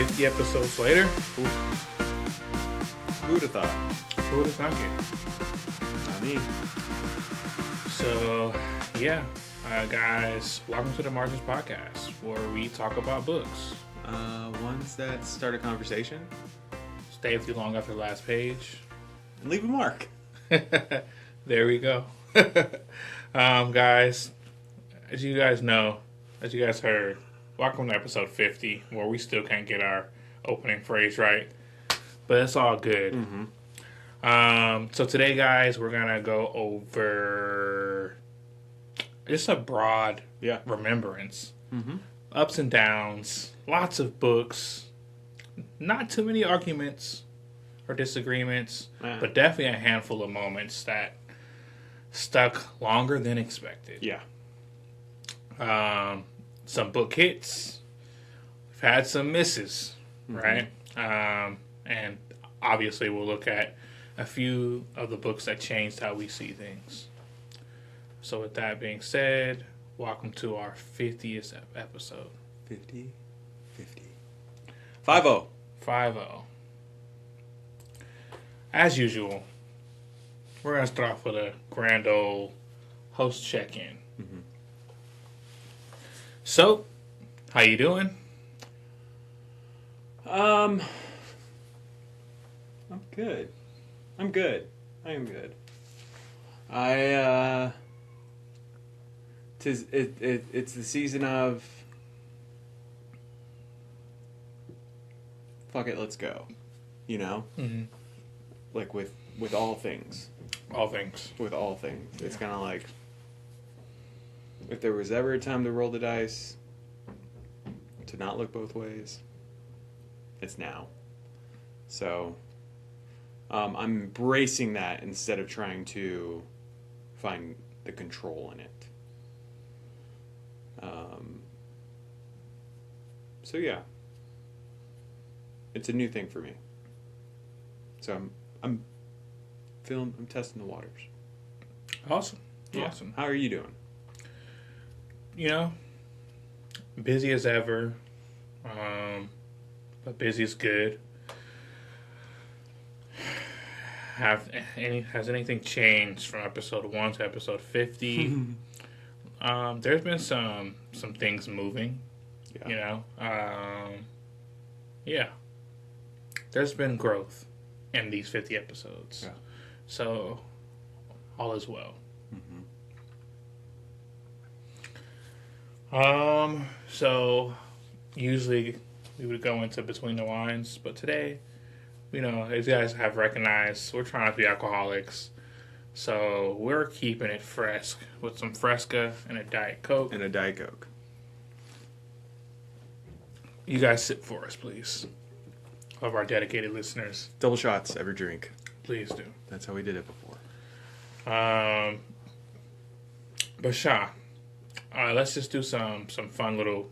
50 episodes later. Who would have thought? Who would have thunk Not me. it? So, yeah. Guys, welcome to the Margins Podcast, where we talk about books. Ones that start a conversation. Stay with you long after the last page. And leave a mark. There we go. Guys, as you guys know, as you guys heard, welcome to episode 50, where we still can't get our opening phrase right, but it's all good. Mm-hmm. So today, guys, we're going to go over just a broad remembrance. Mm-hmm. Ups and downs, lots of books, not too many arguments or disagreements, but definitely a handful of moments that stuck longer than expected. Yeah. Some book hits. We've had some misses, right? And obviously we'll look at a few of the books that changed how we see things. So with that being said, welcome to our 50th episode. 50. 50. 5-0. As usual, we're going to start off with a grand old host check-in. Mm-hmm. So, how you doing? I'm good. I am good. It's the season of fuck it, let's go. You know? Mm-hmm. Like with all things. All things. With all things. It's kind of like if there was ever a time to roll the dice, to not look both ways, it's now. So I'm embracing that instead of trying to find the control in it. So yeah, it's a new thing for me. So I'm testing the waters. Awesome. Yeah. Awesome. How are you doing? You know, busy as ever. But busy is good. Has anything changed from episode 1 to episode 50? There's been some things moving. Yeah. You know, yeah. There's been growth in these 50 episodes. Yeah. So, all is well. Mm-hmm. So, usually we would go into between the lines, but today, you know, as you guys have recognized, we're trying to be alcoholics. So, we're keeping it fresh with some Fresca and a Diet Coke. And a Diet Coke. You guys sip for us, please. All of our dedicated listeners. Double shots every drink. Please do. That's how we did it before. But Sha, let's just do some fun little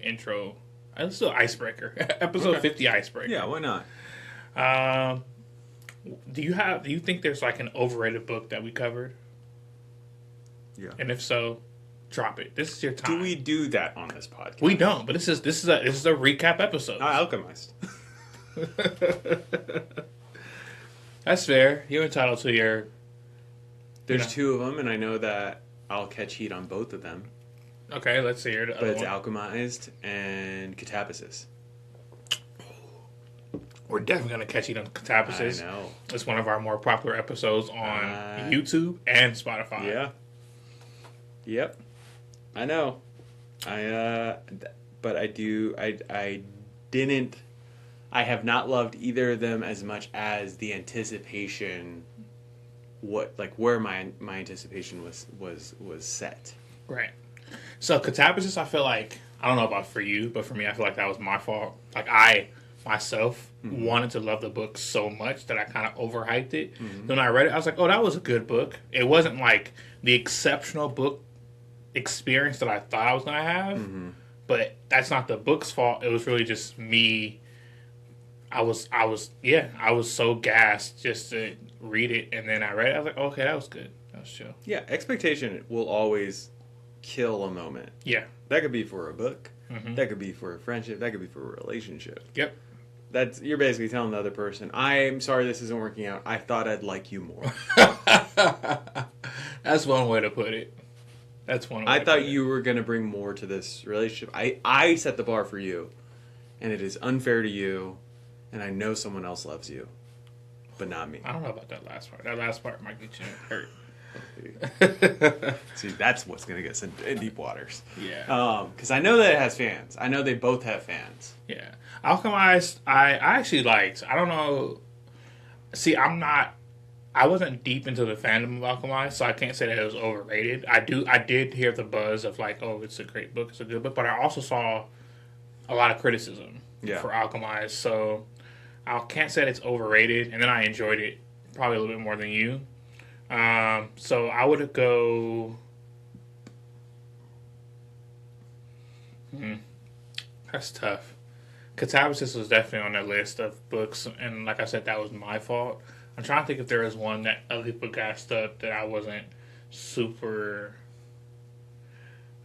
intro. Let's do icebreaker. Episode 50 icebreaker. Yeah, why not? Do you think there's like an overrated book that we covered? Yeah. And if so, drop it. This is your time. Do we do that on this podcast? We don't, but this is a recap episode. I alchemized. That's fair. You're entitled to your. There's two of them, and I know that I'll catch heat on both of them. Okay, let's hear it. But it's alchemized and catabasis. We're definitely going to catch you on catabasis. I know. It's one of our more popular episodes on YouTube and Spotify. Yeah. Yep. I know. But I do. I didn't. I have not loved either of them as much as the anticipation. Where my anticipation was set. Right. So catabasis, I feel like, I don't know about for you, but for me, I feel like that was my fault. Like I myself wanted to love the book so much that I kind of overhyped it. Then when I read it, I was like, oh, that was a good book. It wasn't like the exceptional book experience that I thought I was going to have, but that's not the book's fault. It was really just me. I was so gassed just to read it, and then I read it. I was like, okay, that was good. That was chill. Yeah, expectation will always kill a moment. Yeah. That could be for a book. Mm-hmm. That could be for a friendship. That could be for a relationship. Yep. You're basically telling the other person, I'm sorry this isn't working out. I thought I'd like you more. That's one way to put it. That's one way I to thought put you were going to bring more to this relationship. I set the bar for you, and it is unfair to you, and I know someone else loves you, but not me. I don't know about that last part. That last part might get you hurt. See, that's what's going to get us in deep waters. Yeah. Because I know that it has fans. I know they both have fans. Yeah. Alchemized, I actually liked. I don't know. See, I wasn't deep into the fandom of Alchemized, so I can't say that it was overrated. I did hear the buzz of like, oh, it's a great book, it's a good book, but I also saw a lot of criticism for Alchemized, so I can't say that it's overrated, and then I enjoyed it probably a little bit more than you. So I would go. That's tough. Catabasis was definitely on that list of books, and like I said, that was my fault. I'm trying to think if there was one that other people gassed up that I wasn't super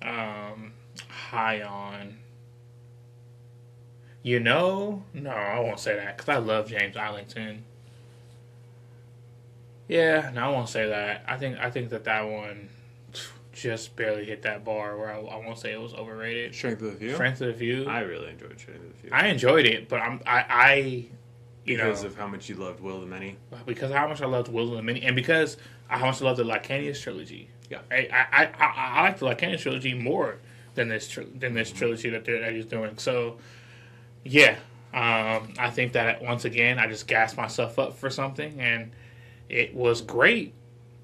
high on. No, I won't say that because I love James Arlington. Yeah, no, I won't say that. I think that one just barely hit that bar where I won't say it was overrated. Strength of the Few? Strength of the Few. I really enjoyed Strength of the Few. I enjoyed it, but because of how much you loved Will of the Many? Because of how much I loved Will of the Many, and because of how much I loved the Lacanius trilogy. Yeah. I like the Lacanius trilogy more than this trilogy that he's doing. So, yeah. I think that, once again, I just gassed myself up for something, and it was great.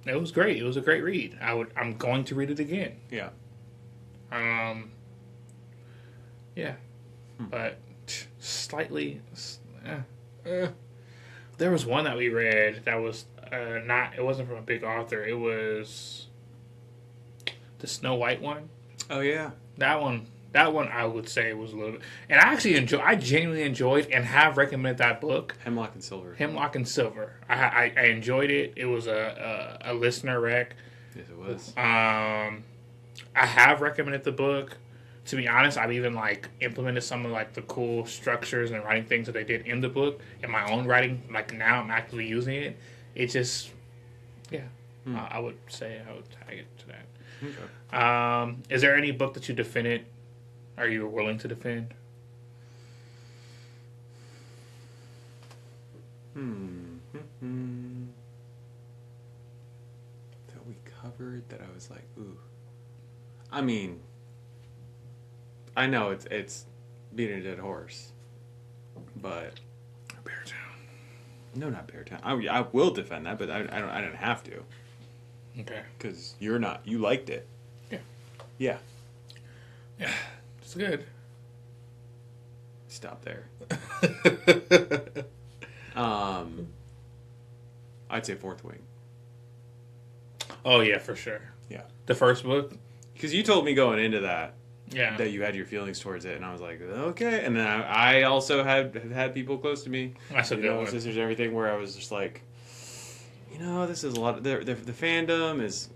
It was great. It was a great read. I'm going to read it again. Yeah. Yeah. But slightly. There was one that we read that was not. It wasn't from a big author. It was the Snow White one. Oh yeah. That one I would say was a little bit. And I genuinely enjoyed and have recommended that book. Hemlock and Silver. Hemlock and Silver. I enjoyed it. It was a listener rec. Yes, it was. I have recommended the book. To be honest, I've even implemented some of the cool structures and writing things that they did in the book in my own writing. Now I'm actively using it. It just, yeah. I would say I would tag it to that. Okay. Is there any book that you defended? Are you willing to defend? That we covered that I was like, ooh. I mean, I know it's beating a dead horse, but Beartown. No, not Beartown. I will defend that, but I don't have to. Okay. Because you liked it. Yeah. Yeah. Yeah. It's good. Stop there. I'd say Fourth Wing. Oh yeah, for sure. Yeah. The first book. Because you told me going into that. Yeah. That you had your feelings towards it, and I was like, okay. And then I also have had people close to me. That's a good one. Sisters and everything, where I was just like, this is a lot of the fandom is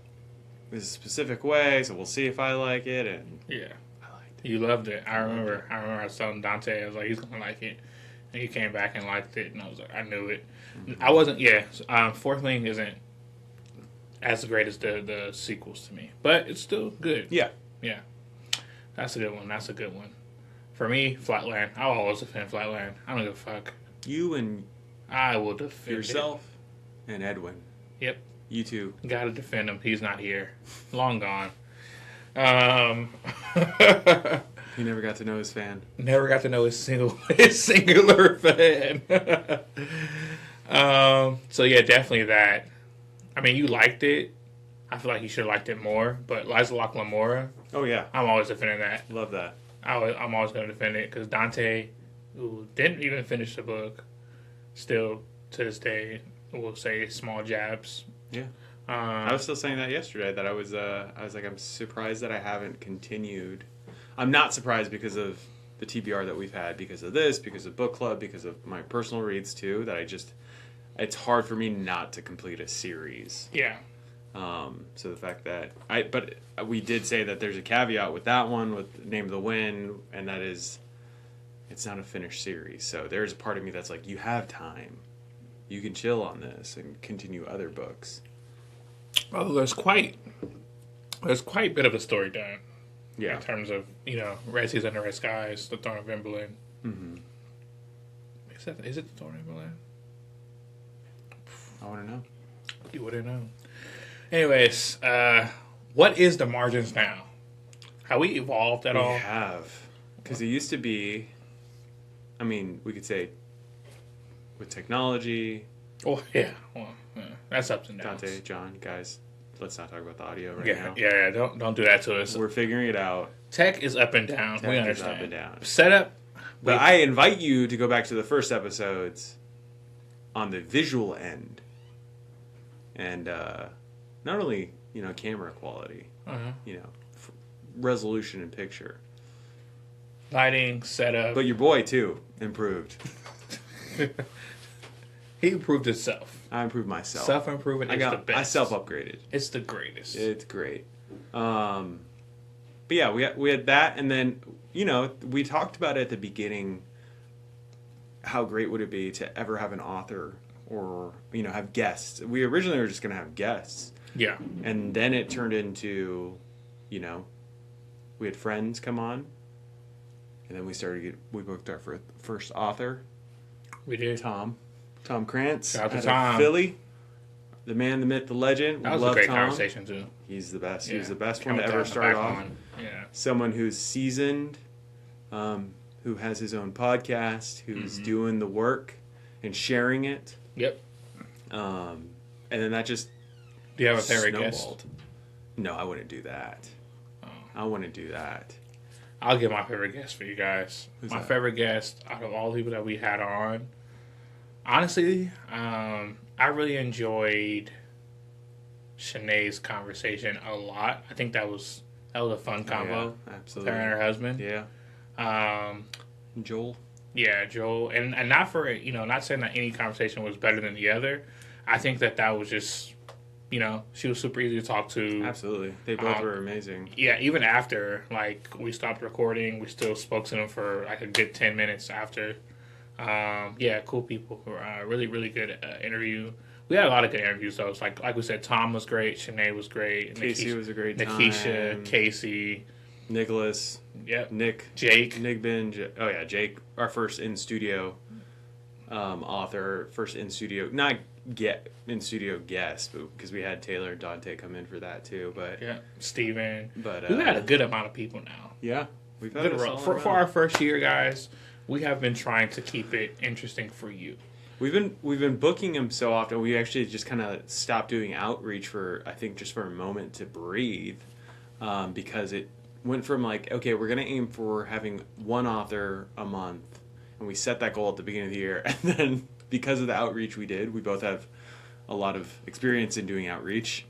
a specific way, so we'll see if I like it. And yeah, I liked it. You loved it. I remember I was telling Dante, I was like, he's gonna like it, and he came back and liked it, and I was like, I knew it. Mm-hmm. I wasn't. Yeah, Fourth Wing isn't as great as the sequels to me, but it's still good. Yeah. Yeah. That's a good one. For me, Flatland. I'll always defend Flatland. I don't give a fuck. You and I will defend yourself and Edwin. Yep. You two. Gotta defend him. He's not here. Long gone. He never got to know his fan. Never got to know his singular fan. So yeah, definitely that. I mean, you liked it. I feel like you should have liked it more. But Liza Locke Lamora. Oh yeah. I'm always defending that. Love that. I'm always going to defend it because Dante, who didn't even finish the book, still to this day will say small jabs. Yeah. I was still saying that yesterday. That I was like, I'm surprised that I haven't continued. I'm not surprised because of the TBR that we've had, because of this, because of book club, because of my personal reads too. That it's hard for me not to complete a series. Yeah. So the fact that but we did say that there's a caveat with that one with Name of the Wind, and that is it's not a finished series. So there's a part of me that's like, you have time. You can chill on this and continue other books. Oh, there's quite a bit of a story done. Yeah. In terms of, Red Seas Under Red Skies, The Thorn of Emberlin. Mm-hmm. Is it The Thorn of Emberlin? I want to know. You wouldn't know. Anyways, what is the margins now? Have we evolved at all? We have. Because it used to be, I mean, we could say with technology. Oh, yeah. Well, that's ups and downs. Dante, John, guys, let's not talk about the audio right now. Yeah. Don't do that to us. We're figuring it out. Tech is up and down. Tech we understand. is up and down. Setup. But I invite you to go back to the first episodes on the visual end. And not only, camera quality, resolution and picture. Lighting, setup. But your boy, too, improved. He improved himself. I improved myself. Self-improvement is the best. I self-upgraded. It's the greatest. It's great. But yeah, we had that, and then, we talked about it at the beginning, how great would it be to ever have an author or, have guests. We originally were just going to have guests. Yeah. And then it turned into, we had friends come on. And then we booked our first author. We did. Tom Krantz. Shout out to out Tom. of Philly. The man, the myth, the legend. That was a great conversation, too. He's the best. Yeah. He was the best one to ever start off. Yeah. Someone who's seasoned, who has his own podcast, who's doing the work and sharing it. Yep. And then that just Do you have a favorite snowballed. guest? No, I wouldn't do that. Oh. I wouldn't do that. I'll get my favorite guest for you guys. Who's my that? favorite guest out of all the people that we had on, honestly, I really enjoyed Shanae's conversation a lot. I think that was a fun combo. Yeah, absolutely. Her and her husband. Yeah. Joel. Yeah, Joel, and not for not saying that any conversation was better than the other. I think that was just she was super easy to talk to. Absolutely, they both were amazing. Yeah, even after we stopped recording, we still spoke to them for a good 10 minutes after. Yeah, cool people. Really, really good interview. We had a lot of good interviews though. It's like we said, Tom was great, Shanae was great, Casey was a great time. Nikisha, Casey, Nicholas. yep, Nick. Jake. Jake, our first in studio author, first in studio, not get in studio guest, but because we had Taylor and Dante come in for that too. But Yeah, Steven. But we've had a good amount of people now. yeah, we've had Good run. For our first year, guys, we have been trying to keep it interesting for you. We've been booking him so often. We actually just kind of stopped doing outreach for, I think, just for a moment to breathe, because it went from okay, we're gonna aim for having one author a month, and we set that goal at the beginning of the year, and then because of the outreach we did, we both have a lot of experience in doing outreach,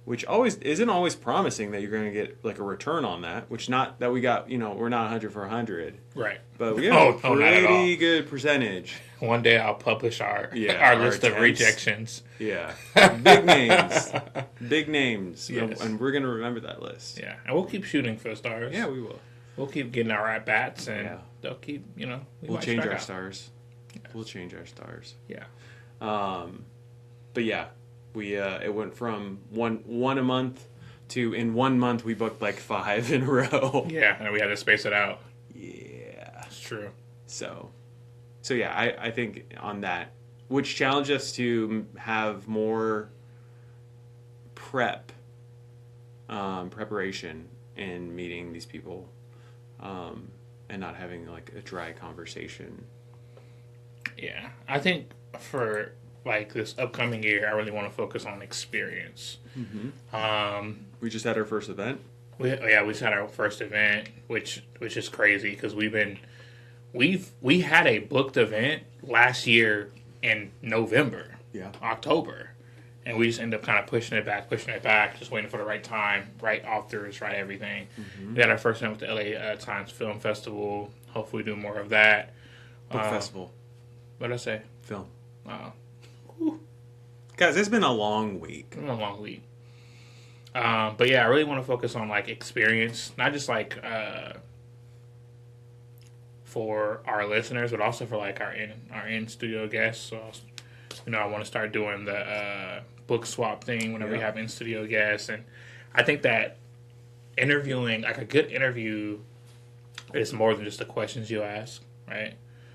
which isn't always promising that you're going to get a return on that. Which not that we got, we're not 100 for 100, Right. but we have not a at all. pretty good percentage. One day I'll publish our our list of attempts. rejections. Yeah, big names, Yes. and we're going to remember that list. Yeah, and we'll keep shooting for stars. Yeah, we will. We'll keep getting our at bats, and Yeah. they'll keep, We'll might change strike our out. stars. We'll change our stars. Yeah. But yeah, we it went from one a month to in 1 month we booked 5 in a row. Yeah, and we had to space it out. Yeah. It's true. So yeah, I think on that, which challenged us to have more preparation in meeting these people, and not having a dry conversation. Yeah, I think for this upcoming year, I really want to focus on experience. Mm-hmm. We just had our first event. We just had our first event, which is crazy because we had a booked event last year in November, October, and we just ended up kind of pushing it back, just waiting for the right time, right authors, right everything. Mm-hmm. We had our first event with the LA Times Film Festival. Hopefully, do more of that. Book festival. What did I say? Film. Wow. Guys, it's been a long week. It's been a long week. But yeah, I really want to focus on like experience, not just like for our listeners, but also for like our in studio guests. So, I want to start doing the book swap thing whenever we have in studio guests, and I think that interviewing, like a good interview, is more than just the questions you ask, right?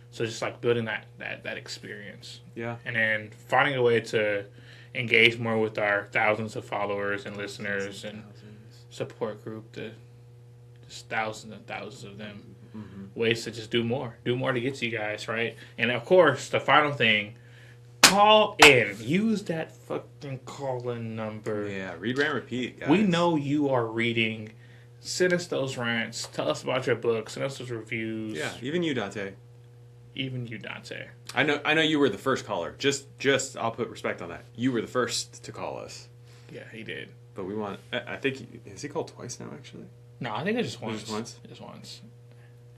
So just like building that experience, and then finding a way to engage more with our thousands of followers and listeners and support group, just thousands and thousands of them. Ways to just do more to get to you guys, right? And of course, the final thing, call in. Use that fucking call-in number. Yeah, read, rant, repeat, guys. We know you are reading. Send us those rants. Tell us about your books. Send us those reviews. Yeah, even you, Dante. I know you were the first caller. Just I'll put respect on that. You were the first to call us. Yeah, he did. But we want. I think has he called twice now? Actually. No, I think it's just once. Just once.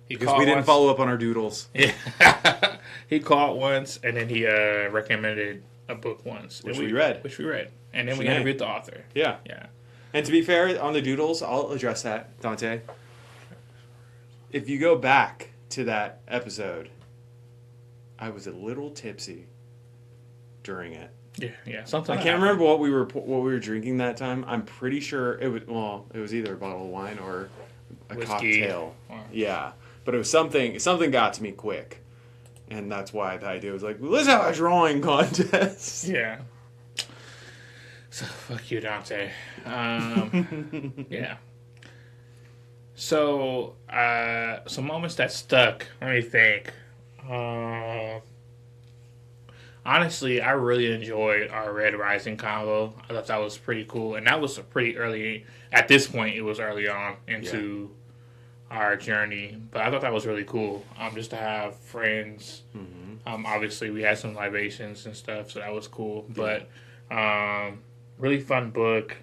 Because we didn't follow up on our doodles. Yeah. He called once, and then he recommended a book once. Which we read. And then we interviewed the author. Yeah. And to be fair, on the doodles, I'll address that, Dante. If you go back to that episode, I was a little tipsy during it. Yeah. Something. I can't remember what we were drinking that time. I'm pretty sure it was either a bottle of wine or a whiskey. cocktail. Yeah. But it was something got to me quick. And that's why the idea was like, let's have a drawing contest. Yeah. So, fuck you, Dante. Yeah. So, some moments that stuck. Let me think. Honestly, I really enjoyed our Red Rising convo. I thought that was pretty cool. And that was pretty early. At this point, it was early on into our journey, but I thought that was really cool. Just to have friends. Obviously, we had some libations and stuff, so that was cool. But really fun book,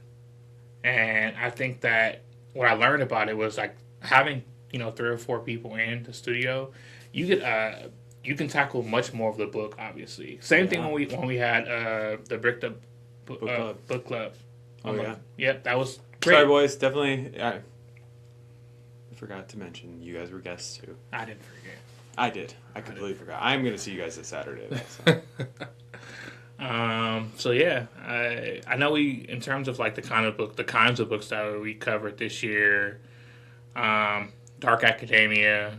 and I think that what I learned about it was like having 3 or 4 people in the studio. You get you can tackle much more of the book. Obviously, same thing when we had the Bricked Up book club. Yep, that was great. Sorry, boys. Definitely. I forgot to mention you guys were guests too. I didn't forget. I did. I completely forgot. I'm going to see you guys this Saturday. Though, so. So yeah, I know in terms of like the kinds of books that we covered this year, Dark Academia,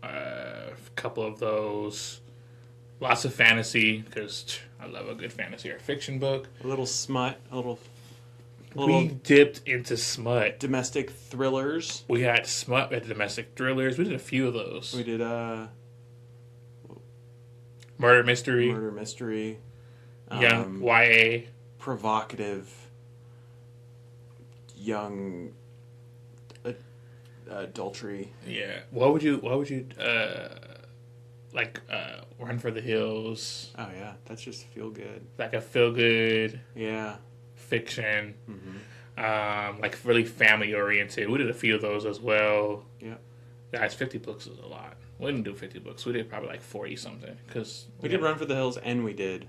a couple of those, lots of fantasy because I love a good fantasy or fiction book. A little smut, We dipped into smut. Domestic thrillers. We had smut. We had domestic thrillers. We did a few of those. We did murder mystery. Young YA. Provocative. Young adultery. Yeah. What would you Run for the Hills? Oh yeah, that's just feel good. Like a feel good. Yeah. Fiction, like really family oriented. We did a few of those as well. Yeah, guys, 50 books is a lot. We didn't do 50 books. We did probably like 40 something because we did Run for the Hills and we did,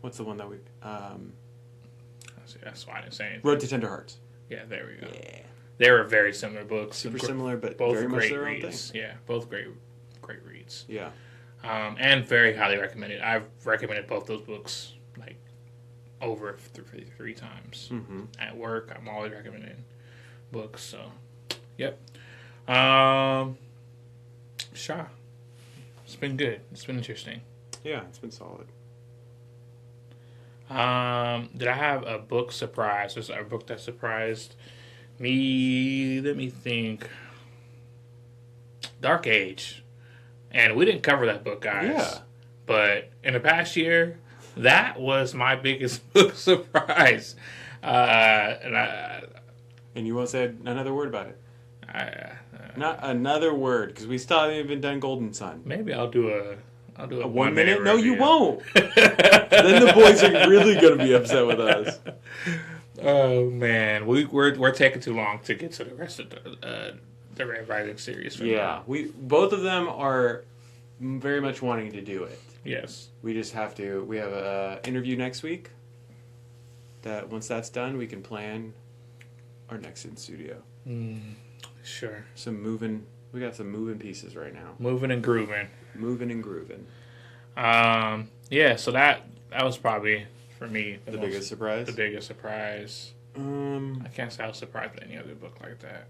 what's the one that we that's why I didn't say anything. Road to Tender Hearts. Yeah, there we go. Yeah, they were very similar books. Super similar, but both very great much their reads. own thing. Yeah, both great reads. Yeah, and very highly recommended. I've recommended both those books like over 3 times. At work, I'm always recommending books. So, yep. Shaw. It's been good. It's been interesting. Yeah, it's been solid. Did I have a book surprise? Was there a book that surprised me? Let me think. Dark Age. And we didn't cover that book, guys. Yeah. But in the past year, that was my biggest book surprise. And you won't say another word about it. Not another word, because we still haven't even done Golden Sun. Maybe I'll do a 1 minute. No, you won't. Then the boys are really going to be upset with us. Oh man, we're taking too long to get to the rest of the Red Rising series. Yeah, both of them are very much wanting to do it. Yes. We just have to. We have a interview next week. That once that's done, we can plan our next in studio. Sure. We got some moving pieces right now. Moving and grooving. Moving and grooving. Yeah. So that was probably for me The biggest surprise. The biggest surprise. I can't say I was surprised with any other book like that.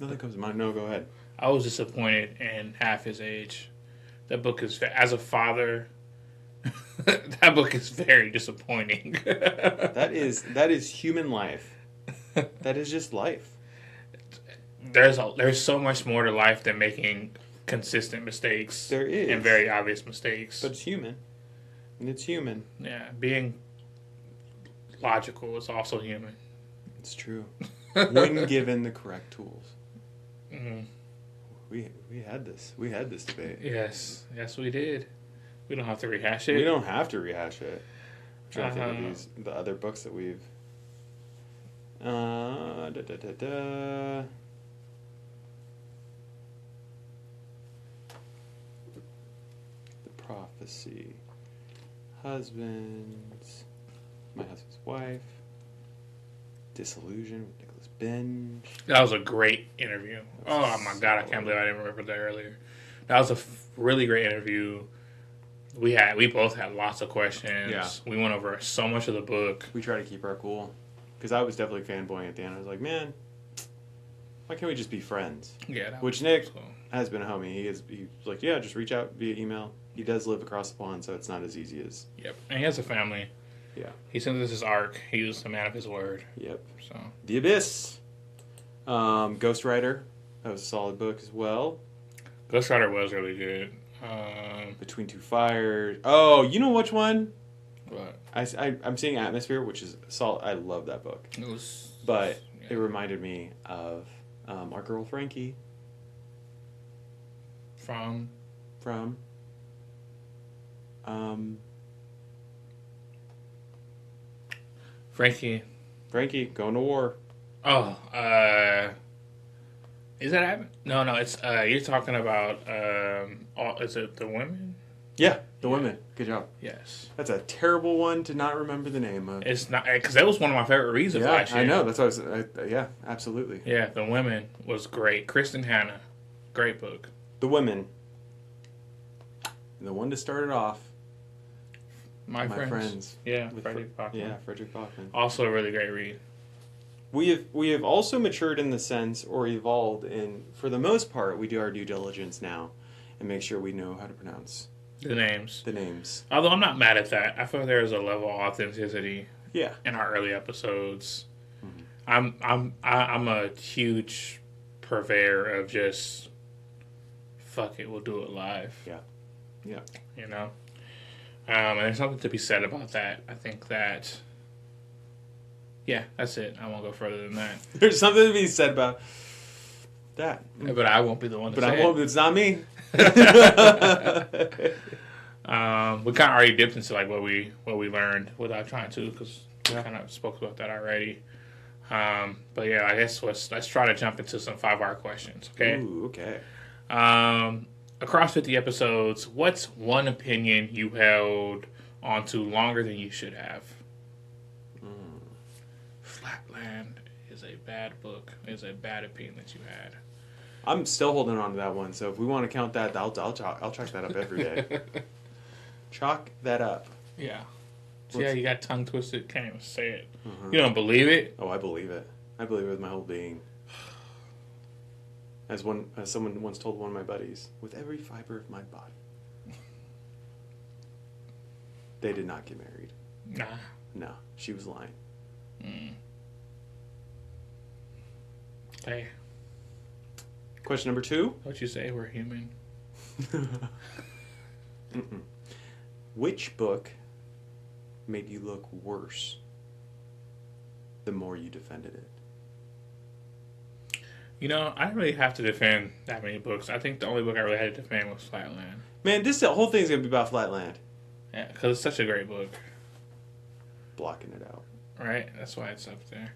Nothing comes to mind. No, go ahead. I was disappointed in Half His Age. That book is, as a father, that book is very disappointing. That is human life. That is just life. There's so much more to life than making consistent mistakes. There is. And very obvious mistakes. But it's human. And it's human. Yeah, being logical is also human. It's true. When given the correct tools. Mm-hmm. We had this. We had this debate. Yes, we did. We don't have to rehash it. We don't have to rehash it. I'm trying to think of the other books that we've. The Prophecy. Husbands. My Husband's Wife. Disillusion with Nicholas Binge. That was a great interview. Oh my god, I can't believe I didn't remember that earlier. That was a really great interview. We both had lots of questions. Yeah. We went over so much of the book. We try to keep our cool. Because I was definitely fanboying at the end. I was like, man, why can't we just be friends? Yeah. Which Nick has been a homie. He's like, yeah, just reach out via email. He does live across the pond, so it's not as easy as... Yep. And he has a family. Yeah. He sent us his arc. He was a man of his word. Yep. So. The Abyss. Ghostwriter. That was a solid book as well. Ghostwriter was really good. Between Two Fires. Oh, you know which one? What? I'm seeing Atmosphere, which is solid. I love that book. It was... But it reminded me of our girl Frankie. From... Frankie going to war. Oh, is that no, it's you're talking about is it The Women? Yeah, The Women. Good job. Yes. That's a terrible one to not remember the name of. It's not, because that was one of my favorite reads of last year. I know. That's what I was. Yeah, absolutely. Yeah, The Women was great. Kristen Hanna, great book. The Women. The one to start it off. My Friends. Yeah, Frederick Bachman. Yeah, Frederick Bachman. Also a really great read. We have also matured in the sense, or evolved in, for the most part, we do our due diligence now and make sure we know how to pronounce the names. Although I'm not mad at that. I feel like there is a level of authenticity in our early episodes. Mm-hmm. I'm a huge purveyor of just fuck it, we'll do it live. Yeah. You know? And there's something to be said about that. I think that... Yeah, that's it. I won't go further than that. There's something to be said about that. But I won't be the one to say it. It's not me. We kind of already dipped into like what we learned without trying to, because we kind of spoke about that already. But yeah, I guess let's try to jump into some 5-hour questions. Okay. Ooh, okay. Across 50 episodes, what's one opinion you held onto longer than you should have? Flatland is a bad book. Is a bad opinion that you had. I'm still holding on to that one. So if we want to count that, I'll chalk that up every day. Chalk that up. Yeah. So yeah, you got tongue twisted. Can't even say it. Mm-hmm. You don't believe it? Oh, I believe it. I believe it with my whole being. As someone once told one of my buddies, with every fiber of my body. They did not get married. Nah. No, she was lying. Hey. Question number 2. What you say? We're human. Which book made you look worse the more you defended it? You know, I didn't really have to defend that many books. I think the only book I really had to defend was Flatland. Man, the whole thing's going to be about Flatland. Yeah, because it's such a great book. Blocking it out. Right? That's why it's up there.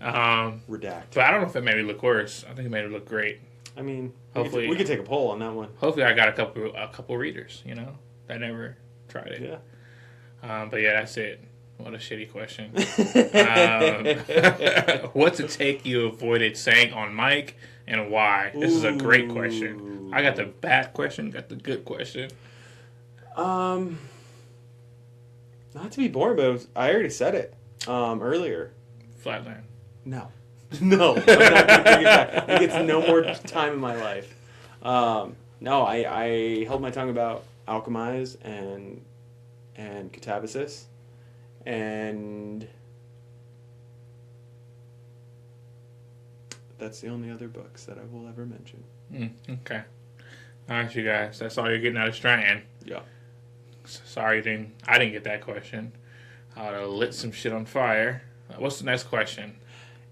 Redact. But I don't know if it made me look worse. I think it made me look great. I mean, Hopefully, we could take a poll on that one. Hopefully, I got a couple readers, that never tried it. Yeah. But yeah, that's it. What a shitty question. What's a take you avoided saying on mic and why? This is a great question. I got the bad question, got the good question. Not to be boring, but I already said it earlier. Flatland. No, I'm not going to bring it back. It gets no more time in my life. No, I held my tongue about Alchemize and Catabasis, and that's the only other books that I will ever mention. Okay. All right, you guys. That's all you're getting out of Strand. Yeah. Sorry I didn't get that question. I would have lit some shit on fire. What's the next question?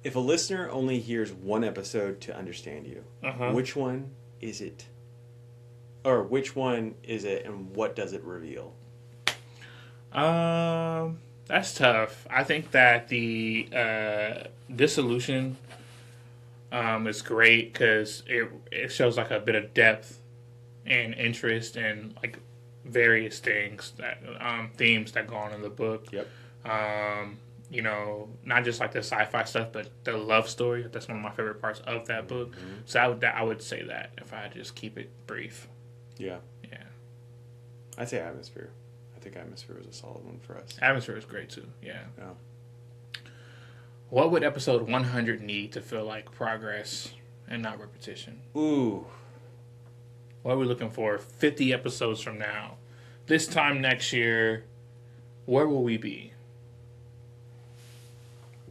If a listener only hears one episode to understand you, which one is it? Or which one is it, and what does it reveal? That's tough. I think that the dissolution is great because it shows like a bit of depth and interest in like various things that themes that go on in the book. Yep. Not just like the sci-fi stuff, but the love story. That's one of my favorite parts of that book. So I would say that if I just keep it brief. Yeah. Yeah. I'd say Atmosphere. I think Atmosphere was a solid one for us. Atmosphere is great too. Yeah. Yeah. What would episode 100 need to feel like progress and not repetition? Ooh. What are we looking for 50 episodes from now? This time next year, where will we be?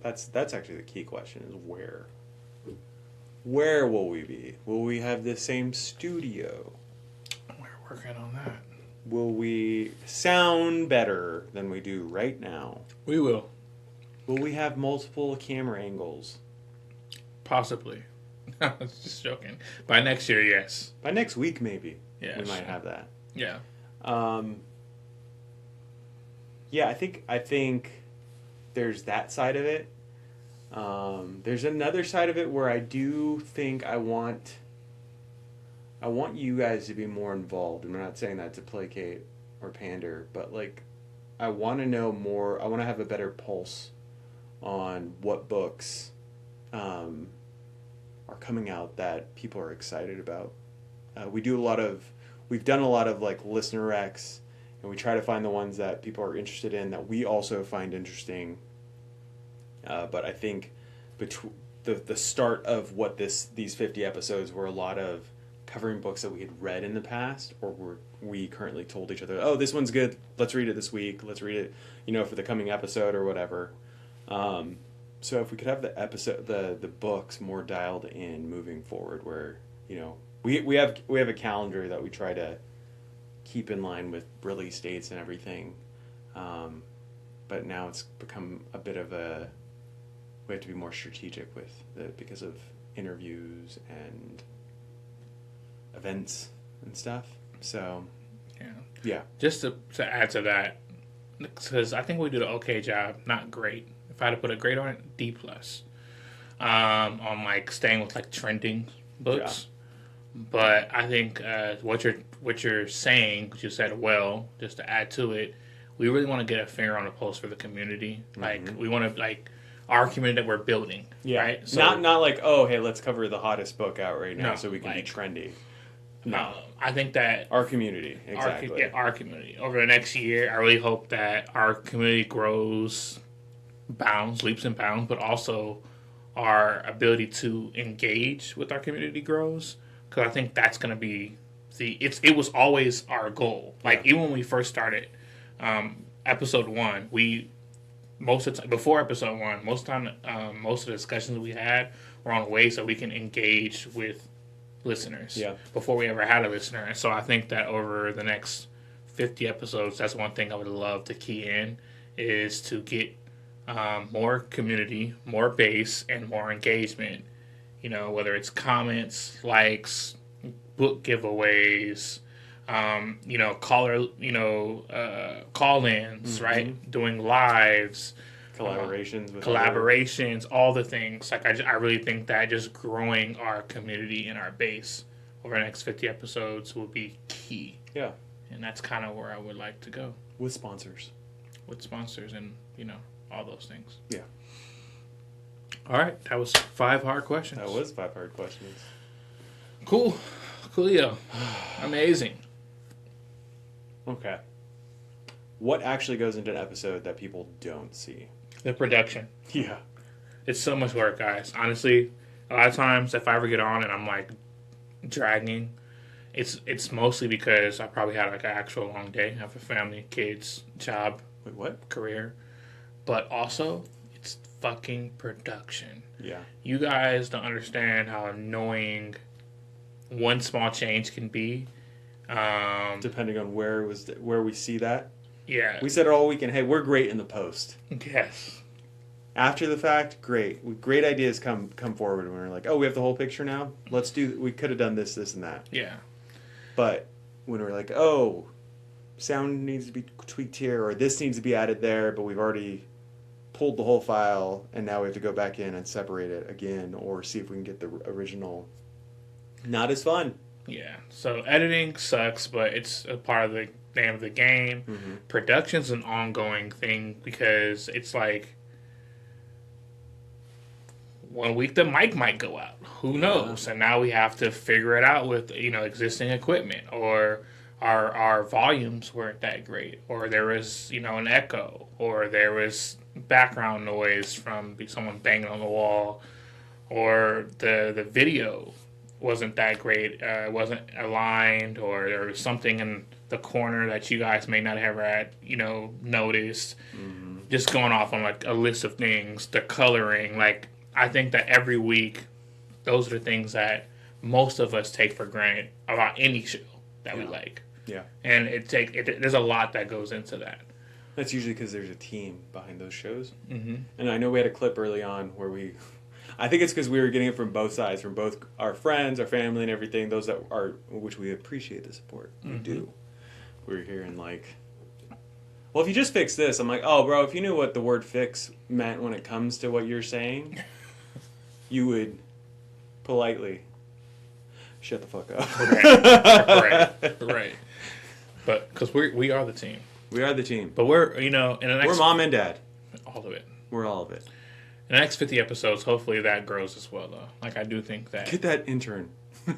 That's actually the key question is where. Where will we be? Will we have the same studio? We're working on that. Will we sound better than we do right now? We will. Will we have multiple camera angles? Possibly. I was just joking. By next year, yes. By next week, maybe. Yeah, we might have that. Yeah. Yeah, I think there's that side of it. There's another side of it where I do think I want you guys to be more involved. And I'm not saying that to placate or pander, but like I want to know more. I want to have a better pulse on what books are coming out that people are excited about. We've done a lot of like listener recs, and we try to find the ones that people are interested in that we also find interesting. But I think the start of what these 50 episodes were a lot of covering books that we had read in the past, or we currently told each other, oh, this one's good, let's read it this week, let's read it, for the coming episode or whatever. So if we could have the books more dialed in moving forward, where we have a calendar that we try to keep in line with release dates and everything, but now it's become a bit of we have to be more strategic with it because of interviews and events and stuff. So yeah. Just to add to that, because I think we did an okay job, not great. If I had to put a grade on it, D+. On like staying with like trending books. Yeah. But I think what you're saying, because you said well, just to add to it, we really want to get a finger on the pulse for the community. Like we want to our community that we're building. Yeah. Right. So, not like, oh hey, let's cover the hottest book out right now so we can be trendy. No, I think that our community, exactly. Our community over the next year, I really hope that our community grows leaps and bounds, but also our ability to engage with our community grows, because I think that's going to be it was always our goal. Like even when we first started episode 1, most of the time, before episode 1, most of the discussions we had were on ways that we can engage with listeners before we ever had a listener. And so I think that over the next 50 episodes, that's one thing I would love to key in, is to get more community, more base, and more engagement. Whether it's comments, likes, book giveaways, call-ins, right? Doing lives, Collaborations, all the things. Like I really think that just growing our community and our base over the next 50 episodes will be key. Yeah. And that's kind of where I would like to go. With sponsors. And, all those things. Yeah. All right. That was 5 hard questions. That was 5 hard questions. Cool. Coolio. Amazing. Okay. What actually goes into an episode that people don't see? The production. Yeah. It's so much work, guys. Honestly, a lot of times if I ever get on and I'm like dragging, it's mostly because I probably had like an actual long day. I have a family, kids, job. Wait, what? Career. But also, it's fucking production. Yeah. You guys don't understand how annoying one small change can be. Depending on where we see that. Yeah. We said it all weekend, hey, we're great in the post. Yes. After the fact, great. Great ideas come forward and we're like, oh, we have the whole picture now? We could have done this, and that. Yeah. But when we're like, oh, sound needs to be tweaked here, or this needs to be added there, but we've already pulled the whole file, and now we have to go back in and separate it again, or see if we can get the original. Not as fun. Yeah. So editing sucks, but it's a part of the name of the game. Mm-hmm. Production's an ongoing thing because it's like one week the mic might go out. Who knows? And now we have to figure it out with existing equipment, or our volumes weren't that great, or there was an echo, or there was background noise from someone banging on the wall, or the video wasn't that great, it wasn't aligned, or there was something in the corner that you guys may not have noticed. Mm-hmm. Just going off on like a list of things, the coloring, like I think that every week those are the things that most of us take for granted about any show that we like. Yeah. And there's a lot that goes into that. That's usually because there's a team behind those shows. Mm-hmm. And I know we had a clip early on where I think it's because we were getting it from both sides, from both our friends, our family, and everything. Those that are, which we appreciate the support. Mm-hmm. We do. We were hearing like, well, if you just fix this, I'm like, oh, bro, if you knew what the word fix meant when it comes to what you're saying, you would politely shut the fuck up. Right. But because we are the team. We are the team. But we're, in the next... We're mom and dad. All of it. We're all of it. In the next 50 episodes, hopefully that grows as well, though. Like, I do think that... Get that intern.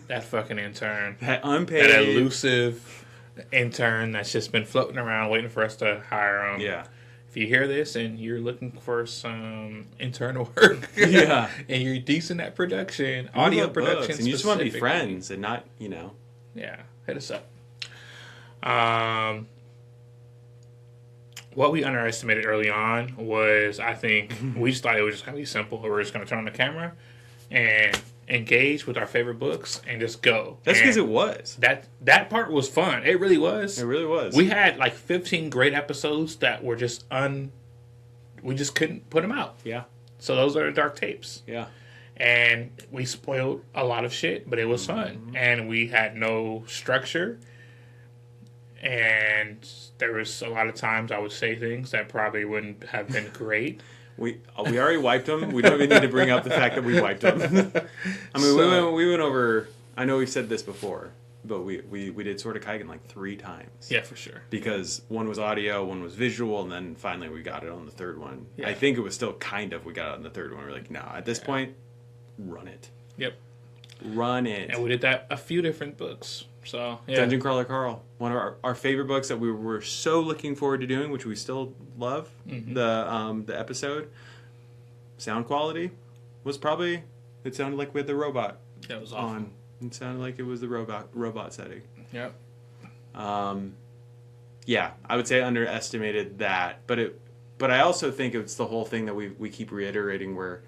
That fucking intern. That unpaid... That elusive intern that's just been floating around waiting for us to hire him. Yeah. If you hear this and you're looking for some internal work... Yeah. And you're decent at production, audio production and you just want to be friends and not, Yeah. Hit us up. What we underestimated early on was, I think, we just thought it was just going to be simple. We were just going to turn on the camera and engage with our favorite books and just go. That's because it was. That part was fun. It really was. It really was. We had like 15 great episodes that were just we just couldn't put them out. Yeah. So those are the dark tapes. Yeah. And we spoiled a lot of shit, but it was fun. And we had no structure. And there was a lot of times I would say things that probably wouldn't have been great. We already wiped them. We don't even need to bring up the fact that we wiped them. I mean, we went over... I know we've said this before, but we did Sword of Kaigen like 3 times. Yeah, for sure. Because one was audio, one was visual, and then finally we got it on the third one. Yeah. I think it was still kind of we got it on the third one. We're like, no, at this point, run it. Yep. Run it. And we did that a few different books. So, yeah. Dungeon Crawler Carl, one of our favorite books that we were so looking forward to doing, which we still love. Mm-hmm. The episode sound quality was probably, it sounded like we had the robot. That was awesome. On. It sounded like it was the robot setting. Yep. Yeah, I would say I underestimated that, but I also think it's the whole thing that we keep reiterating, where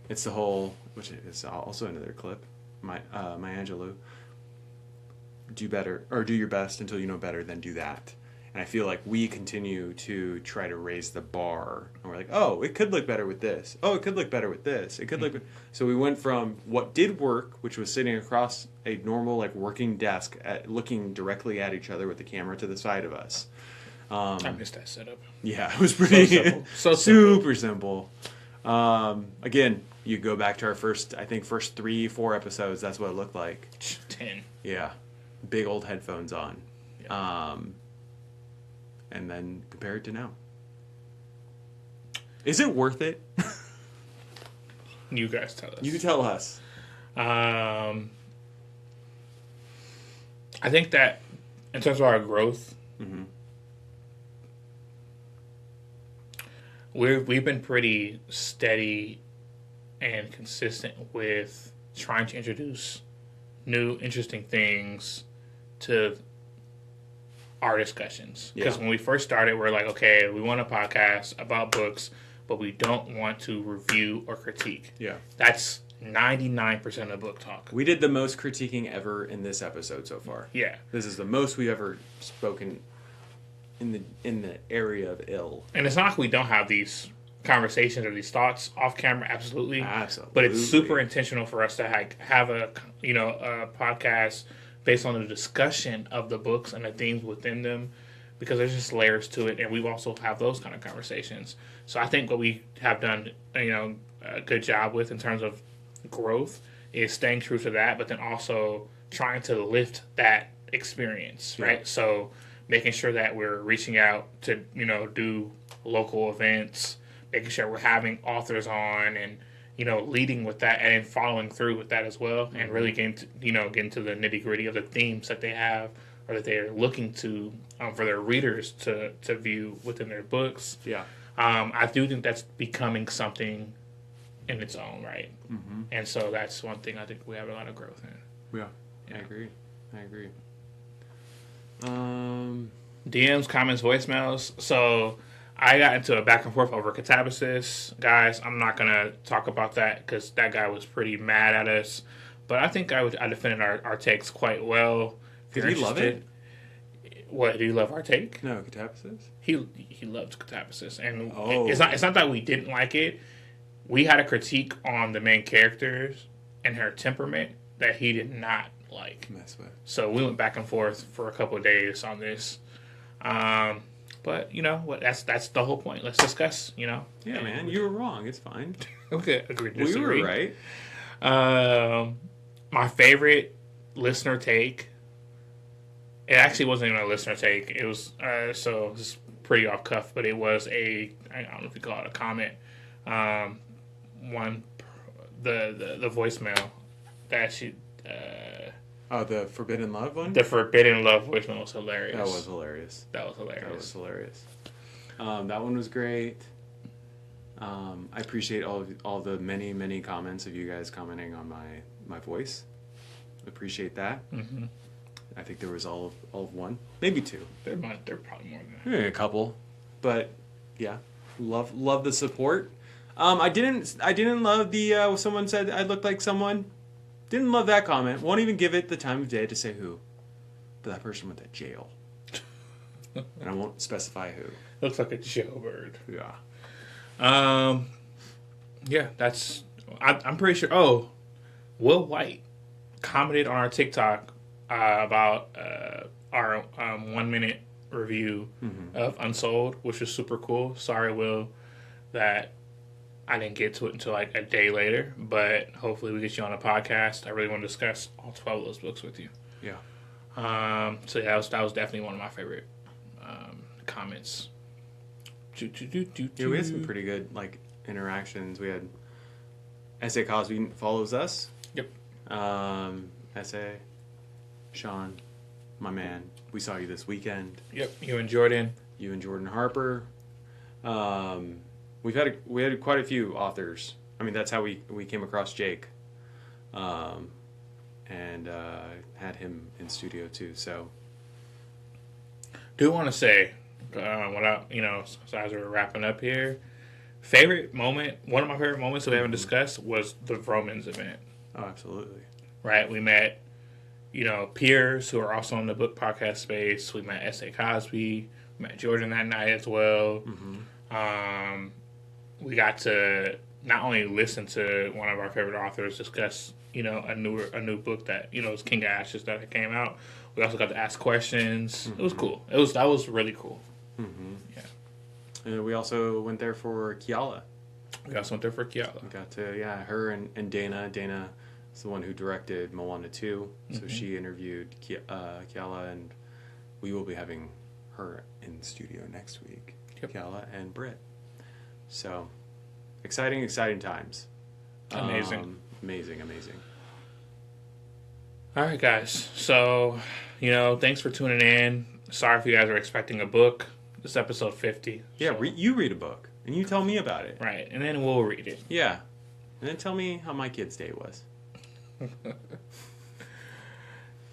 it's the whole, which is also another clip, Maya Angelou. Do better, or do your best until you know better, then do that. And I feel like we continue to try to raise the bar. And we're like, oh, it could look better with this. Oh, it could look better with this. It could look... So we went from what did work, which was sitting across a normal, like, working desk, looking directly at each other with the camera to the side of us. I missed that setup. Yeah, it was pretty simple. So super simple. Again, you go back to our first 3-4 episodes. That's what it looked like. 10. Yeah, big old headphones on. Yeah. And then compare it to now. Is it worth it? You guys tell us. You tell us. I think that in terms of our growth, we've been pretty steady and consistent with trying to introduce new, interesting things to our discussions. Because when we first started, we're like, okay, we want a podcast about books, but we don't want to review or critique. Yeah. That's 99% of book talk. We did the most critiquing ever in this episode so far. Yeah. This is the most we've ever spoken in the area of ill. And it's not like we don't have these conversations or these thoughts off camera, absolutely. Absolutely. But it's super intentional for us to have a podcast based on the discussion of the books and the themes within them, because there's just layers to it, and we also have those kind of conversations. So I think what we have done, a good job with in terms of growth is staying true to that, but then also trying to lift that experience, right? Yeah. So making sure that we're reaching out to, do local events, making sure we're having authors on, and, leading with that and following through with that as well, and really getting to the nitty gritty of the themes that they have or that they're looking to for their readers to view within their books. Yeah. I do think that's becoming something in its own right. Mm-hmm. And so that's one thing I think we have a lot of growth in. Yeah. I agree. DMs, comments, voicemails. So I got into a back and forth over catabasis. Guys, I'm not going to talk about that because that guy was pretty mad at us. But I think I defended our takes quite well. Did he love it? What, do you love our take? No, catabasis? He loved catabasis. And Oh. it's not that we didn't like it. We had a critique on the main characters and her temperament that he did not like. Mess with. So we went back and forth for a couple of days on this. But you know what? That's the whole point. Let's discuss. Yeah, man, you were wrong. It's fine. Okay, agree to We disagree. were right. My favorite listener take. It actually wasn't even a listener take. It was so it's pretty off cuff, but it was I don't know if you call it a comment. The voicemail that she. Oh, the Forbidden Love one? The Forbidden Love voicemail was hilarious. That was hilarious. That one was great. I appreciate all the many comments of you guys commenting on my voice. Appreciate that. Mm-hmm. I think there was all of one, maybe two. They're probably more than that. A couple, but yeah, love the support. I didn't love the someone said I looked like someone. Didn't love that comment. Won't even give it the time of day to say who. But that person went to jail. And I won't specify who. Looks like a jailbird. Yeah. Yeah, I'm pretty sure. Oh, Will White commented on our TikTok about our 1 minute review of Unsold, which was super cool. Sorry, Will, that I didn't get to it until like a day later, but hopefully we get you on a podcast. I really want to discuss all 12 of those books with you. Yeah. So yeah, that was definitely one of my favorite comments. Yeah, we had some pretty good interactions. We had S.A. Cosby follows us. Yep. S.A. Sean, my man. We saw you this weekend. Yep. You and Jordan. You and Jordan Harper. We had quite a few authors. I mean, that's how we came across Jake, and had him in studio too. So, do want to say, so as we're wrapping up here, favorite moment. One of my favorite moments that we haven't discussed was the Romans event. Oh, absolutely. Right, we met, peers who are also in the book podcast space. We met S.A. Cosby. We met Jordan that night as well. Mm-hmm. We got to not only listen to one of our favorite authors discuss, a new book that, is King of Ashes that came out. We also got to ask questions. Mm-hmm. It was cool. That was really cool. Mm-hmm. Yeah. We also went there for Kiala. We also went there for Kiala. We got to, her and Dana. Dana is the one who directed Moana 2. So she interviewed Kiala, and we will be having her in the studio next week. Yep. Kiala and Britt. So, exciting times. Amazing. Amazing. All right, guys. So, thanks for tuning in. Sorry if you guys are expecting a book. This is episode 50. Yeah, so. you read a book, and you tell me about it. Right, and then we'll read it. Yeah. And then tell me how my kid's day was.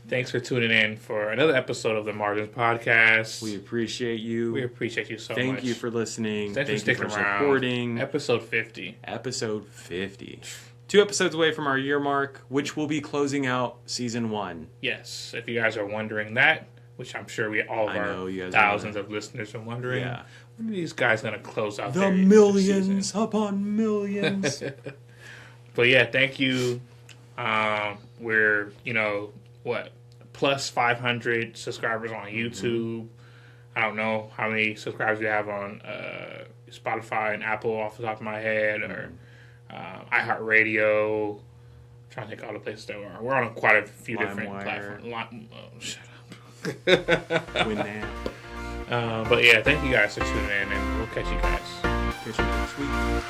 Thanks for tuning in for another episode of the Margins Podcast. We appreciate you. We appreciate you so much. Thank you for listening. Thanks for sticking around. Supporting. Episode 50. Episode 50. 2 episodes away from our year mark, which will be closing out season 1. Yes, if you guys are wondering that, which I'm sure all of our thousands of listeners are wondering, when are these guys going to close out the millions upon millions? But yeah, thank you. We're, plus 500 subscribers on YouTube. I don't know how many subscribers we have on Spotify and Apple off the top of my head, or iHeartRadio. I'm trying to think all the places that we're on quite a few different platforms. Shut up. But yeah, thank you guys for tuning in, and we'll catch you guys. Catch you next week.